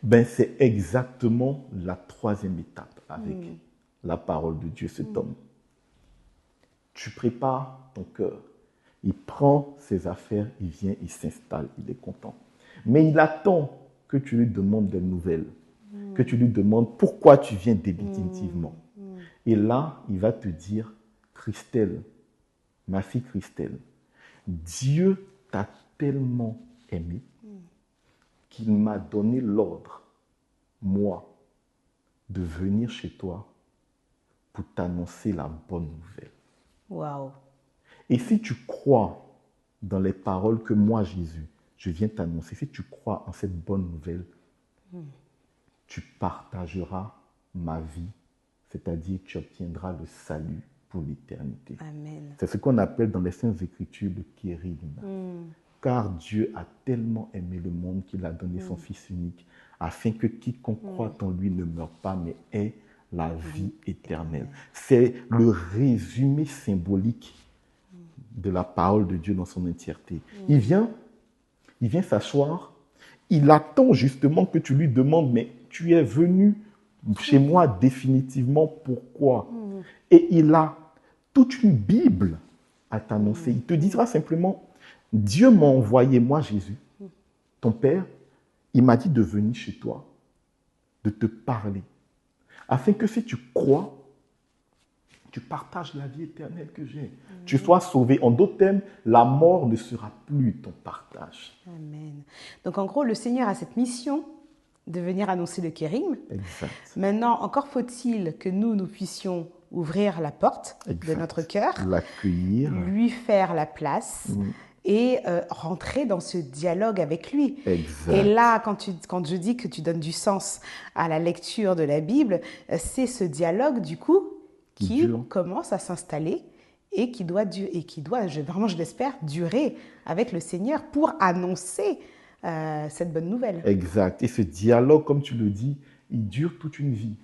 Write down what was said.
Ben, c'est exactement la troisième étape avec la parole de Dieu, cet homme. Tu prépares ton cœur. Il prend ses affaires, il vient, il s'installe, il est content. Mais il attend que tu lui demandes des nouvelles, que tu lui demandes pourquoi tu viens définitivement. Et là, il va te dire, Christelle, ma fille Christelle, Dieu t'a tellement aimé qu'il m'a donné l'ordre, moi, de venir chez toi pour t'annoncer la bonne nouvelle. Waouh. Et si tu crois dans les paroles que moi, Jésus, je viens t'annoncer, si tu crois en cette bonne nouvelle, tu partageras ma vie, c'est-à-dire que tu obtiendras le salut pour l'éternité. Amen. C'est ce qu'on appelle dans les Saintes Écritures le kérigme. Car Dieu a tellement aimé le monde qu'il a donné son Fils unique, afin que quiconque croit en lui ne meure pas, mais ait la vie éternelle. C'est le résumé symbolique de la parole de Dieu dans son entièreté. Il vient s'asseoir, il attend justement que tu lui demandes, mais tu es venu chez moi définitivement, pourquoi? Et il a toute une Bible à t'annoncer. Il te dira simplement, Dieu m'a envoyé, moi Jésus, ton Père, il m'a dit de venir chez toi, de te parler, afin que si tu crois, tu partages la vie éternelle que j'ai. Tu sois sauvé. En d'autres termes, la mort ne sera plus ton partage. Amen. Donc en gros, le Seigneur a cette mission de venir annoncer le kérigme. Exact. Maintenant, encore faut-il que nous puissions ouvrir la porte de notre cœur, l'accueillir, lui faire la place et rentrer dans ce dialogue avec lui. Exact. Et là, quand je dis que tu donnes du sens à la lecture de la Bible, c'est ce dialogue du coup qui commence à s'installer et qui doit, vraiment je l'espère, durer avec le Seigneur pour annoncer cette bonne nouvelle. Exact. Et ce dialogue, comme tu le dis, il dure toute une vie.